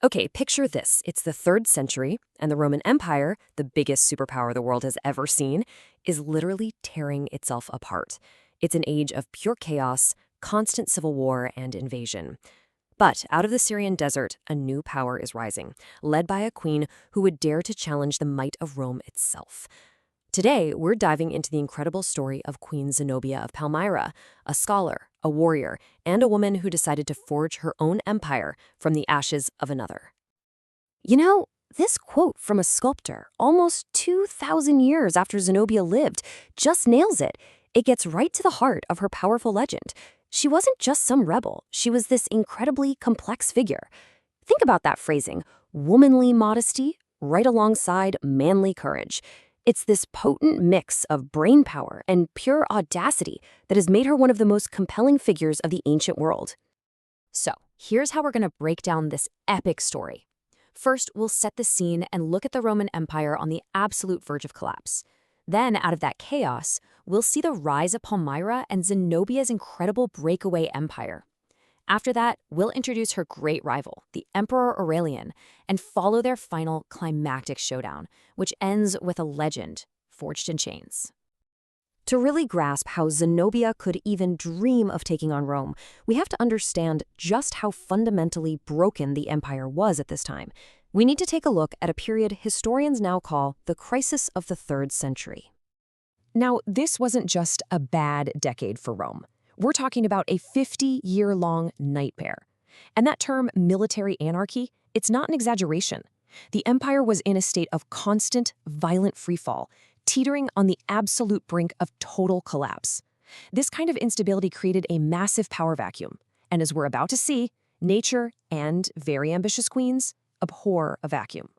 Okay, picture this. It's the 3rd century, and the Roman Empire, the biggest superpower the world has ever seen, is literally tearing itself apart. It's an age of pure chaos, constant civil war, and invasion. But out of the Syrian desert, a new power is rising, led by a queen who would dare to challenge the might of Rome itself. Today, we're diving into the incredible story of Queen Zenobia of Palmyra, a scholar, a warrior, and a woman who decided to forge her own empire from the ashes of another. You know, this quote from a sculptor, almost 2,000 years after Zenobia lived, just nails it. It gets right to the heart of her powerful legend. She wasn't just some rebel, she was this incredibly complex figure. Think about that phrasing, womanly modesty, right alongside manly courage. It's this potent mix of brainpower and pure audacity that has made her one of the most compelling figures of the ancient world. So, here's how we're going to break down this epic story. First, we'll set the scene and look at the Roman Empire on the absolute verge of collapse. Then, out of that chaos, we'll see the rise of Palmyra and Zenobia's incredible breakaway empire. After that, we'll introduce her great rival, the Emperor Aurelian, and follow their final climactic showdown, which ends with a legend forged in chains. To really grasp how Zenobia could even dream of taking on Rome, we have to understand just how fundamentally broken the empire was at this time. We need to take a look at a period historians now call the crisis of the 3rd century. Now, this wasn't just a bad decade for Rome. We're talking about a 50-year-long nightmare. And that term, military anarchy, it's not an exaggeration. The empire was in a state of constant, violent freefall, teetering on the absolute brink of total collapse. This kind of instability created a massive power vacuum. And as we're about to see, nature and very ambitious queens abhor a vacuum.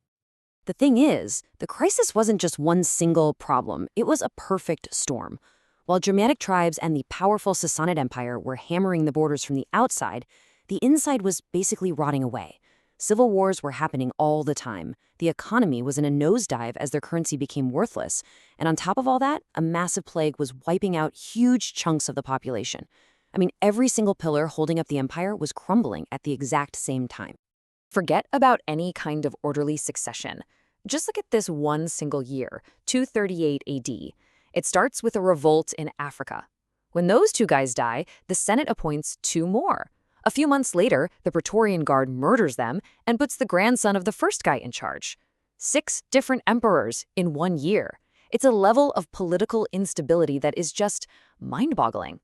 The thing is, the crisis wasn't just one single problem, it was a perfect storm. While Germanic tribes and the powerful Sassanid Empire were hammering the borders from the outside, the inside was basically rotting away. Civil wars were happening all the time. The economy was in a nosedive as their currency became worthless. And on top of all that, a massive plague was wiping out huge chunks of the population. I mean, every single pillar holding up the empire was crumbling at the exact same time. Forget about any kind of orderly succession. Just look at this one single year, 238 AD. It starts with a revolt in Africa. When those 2 guys die, the Senate appoints 2 more. A few months later, the Praetorian Guard murders them and puts the grandson of the first guy in charge. 6 different emperors in 1 year. It's a level of political instability that is just mind-boggling.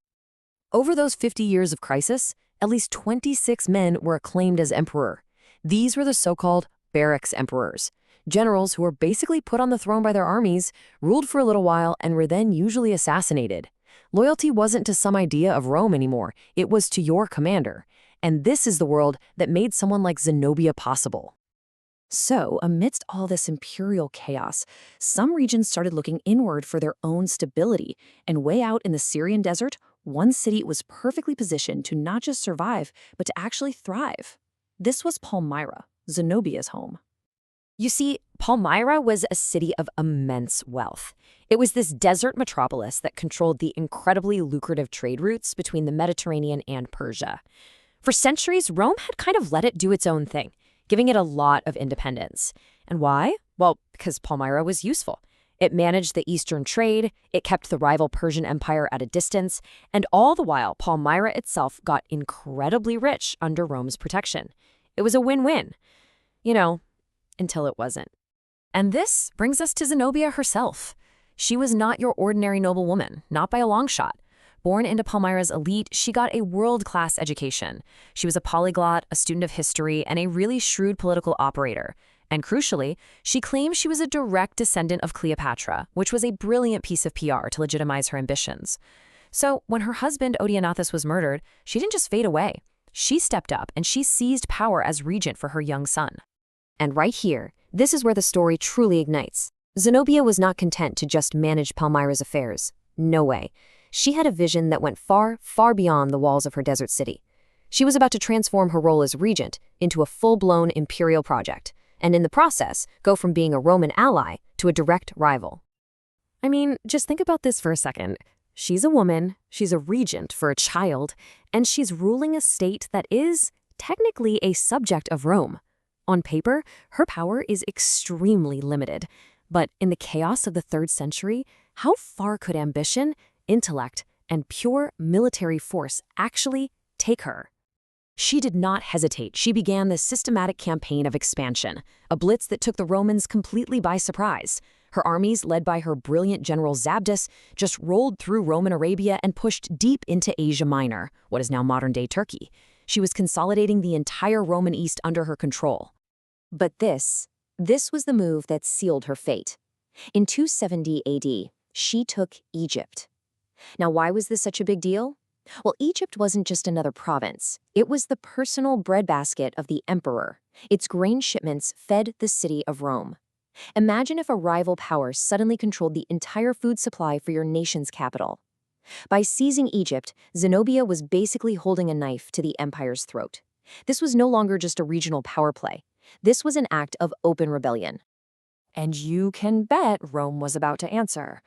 Over those 50 years of crisis, at least 26 men were acclaimed as emperor. These were the so-called barracks emperors. Generals who were basically put on the throne by their armies, ruled for a little while, and were then usually assassinated. Loyalty wasn't to some idea of Rome anymore, it was to your commander. And this is the world that made someone like Zenobia possible. So, amidst all this imperial chaos, some regions started looking inward for their own stability, and way out in the Syrian desert, one city was perfectly positioned to not just survive, but to actually thrive. This was Palmyra, Zenobia's home. You see, Palmyra was a city of immense wealth. It was this desert metropolis that controlled the incredibly lucrative trade routes between the Mediterranean and Persia. For centuries, Rome had kind of let it do its own thing, giving it a lot of independence. And why? Well, because Palmyra was useful. It managed the eastern trade, it kept the rival Persian Empire at a distance, and all the while, Palmyra itself got incredibly rich under Rome's protection. It was a win-win. Until it wasn't. And this brings us to Zenobia herself. She was not your ordinary noblewoman, not by a long shot. Born into Palmyra's elite, she got a world-class education. She was a polyglot, a student of history, and a really shrewd political operator. And crucially, she claimed she was a direct descendant of Cleopatra, which was a brilliant piece of PR to legitimize her ambitions. So when her husband Odenathus was murdered, she didn't just fade away. She stepped up and she seized power as regent for her young son. And right here, this is where the story truly ignites. Zenobia was not content to just manage Palmyra's affairs. No way. She had a vision that went far, far beyond the walls of her desert city. She was about to transform her role as regent into a full-blown imperial project, and in the process, go from being a Roman ally to a direct rival. I mean, just think about this for a second. She's a woman, she's a regent for a child, and she's ruling a state that is technically a subject of Rome. On paper, her power is extremely limited. But in the chaos of the 3rd century, how far could ambition, intellect, and pure military force actually take her? She did not hesitate. She began this systematic campaign of expansion, a blitz that took the Romans completely by surprise. Her armies, led by her brilliant general Zabdus, just rolled through Roman Arabia and pushed deep into Asia Minor, what is now modern-day Turkey. She was consolidating the entire Roman East under her control. But this was the move that sealed her fate. In 270 AD, she took Egypt. Now, why was this such a big deal? Well, Egypt wasn't just another province. It was the personal breadbasket of the emperor. Its grain shipments fed the city of Rome. Imagine if a rival power suddenly controlled the entire food supply for your nation's capital. By seizing Egypt, Zenobia was basically holding a knife to the empire's throat. This was no longer just a regional power play. This was an act of open rebellion. And you can bet Rome was about to answer.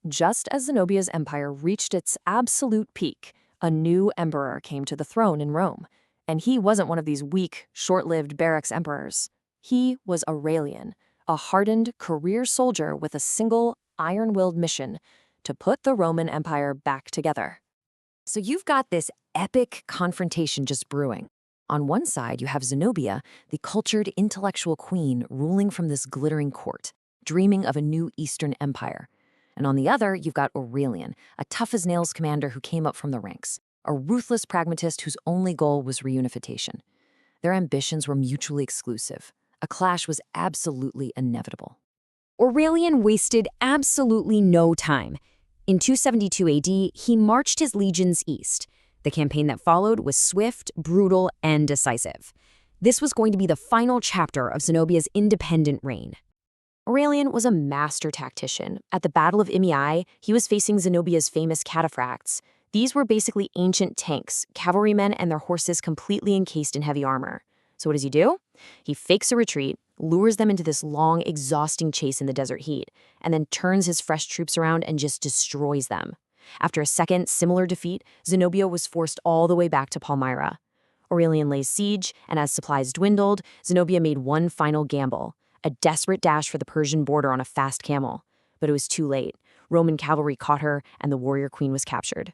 Just as Zenobia's empire reached its absolute peak, a new emperor came to the throne in Rome. And he wasn't one of these weak, short-lived barracks emperors. He was Aurelian, a hardened career soldier with a single, iron-willed mission to put the Roman Empire back together. So you've got this epic confrontation just brewing. On one side, you have Zenobia, the cultured intellectual queen ruling from this glittering court, dreaming of a new Eastern empire. And on the other, you've got Aurelian, a tough-as-nails commander who came up from the ranks, a ruthless pragmatist whose only goal was reunification. Their ambitions were mutually exclusive. A clash was absolutely inevitable. Aurelian wasted absolutely no time. In 272 AD, he marched his legions east. The campaign that followed was swift, brutal, and decisive. This was going to be the final chapter of Zenobia's independent reign. Aurelian was a master tactician. At the Battle of Imii, he was facing Zenobia's famous cataphracts. These were basically ancient tanks, cavalrymen and their horses completely encased in heavy armor. So what does he do? He fakes a retreat, lures them into this long, exhausting chase in the desert heat, and then turns his fresh troops around and just destroys them. After a second, similar defeat, Zenobia was forced all the way back to Palmyra. Aurelian lays siege, and as supplies dwindled, Zenobia made one final gamble, a desperate dash for the Persian border on a fast camel. But it was too late. Roman cavalry caught her, and the warrior queen was captured.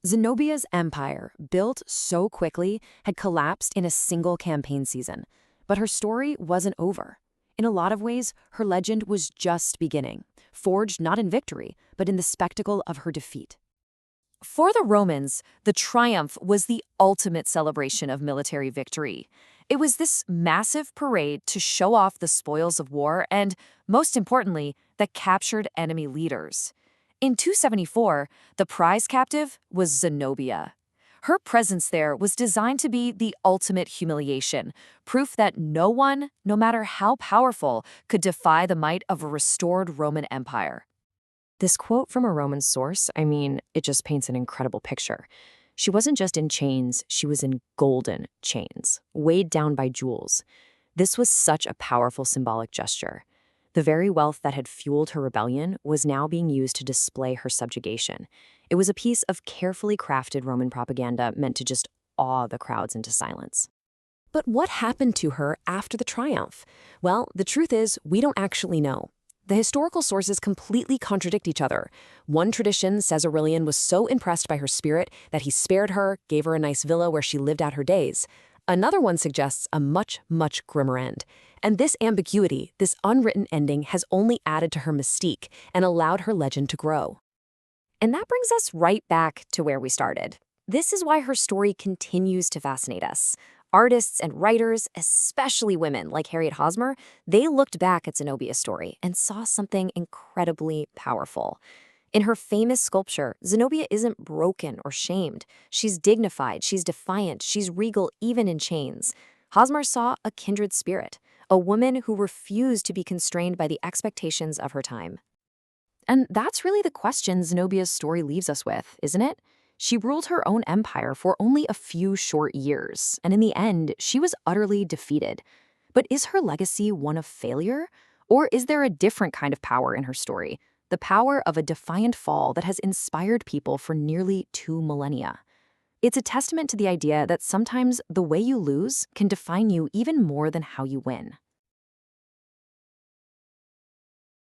Zenobia's empire, built so quickly, had collapsed in a single campaign season. But her story wasn't over. In a lot of ways, her legend was just beginning, forged not in victory, but in the spectacle of her defeat. For the Romans, the triumph was the ultimate celebration of military victory. It was this massive parade to show off the spoils of war and, most importantly, the captured enemy leaders. In 274, the prize captive was Zenobia. Her presence there was designed to be the ultimate humiliation, proof that no one, no matter how powerful, could defy the might of a restored Roman Empire. This quote from a Roman source, it just paints an incredible picture. She wasn't just in chains, she was in golden chains, weighed down by jewels. This was such a powerful symbolic gesture. The very wealth that had fueled her rebellion was now being used to display her subjugation. It was a piece of carefully crafted Roman propaganda meant to just awe the crowds into silence. But what happened to her after the triumph? Well, the truth is, we don't actually know. The historical sources completely contradict each other. One tradition says Aurelian was so impressed by her spirit that he spared her, gave her a nice villa where she lived out her days. Another one suggests a much, much grimmer end. And this ambiguity, this unwritten ending, has only added to her mystique and allowed her legend to grow. And that brings us right back to where we started. This is why her story continues to fascinate us. Artists and writers, especially women like Harriet Hosmer, they looked back at Zenobia's story and saw something incredibly powerful. In her famous sculpture, Zenobia isn't broken or shamed. She's dignified, she's defiant, she's regal even in chains. Hosmer saw a kindred spirit, a woman who refused to be constrained by the expectations of her time. And that's really the question Zenobia's story leaves us with, isn't it? She ruled her own empire for only a few short years, and in the end, she was utterly defeated. But is her legacy one of failure? Or is there a different kind of power in her story? The power of a defiant fall that has inspired people for nearly 2 millennia. It's a testament to the idea that sometimes the way you lose can define you even more than how you win.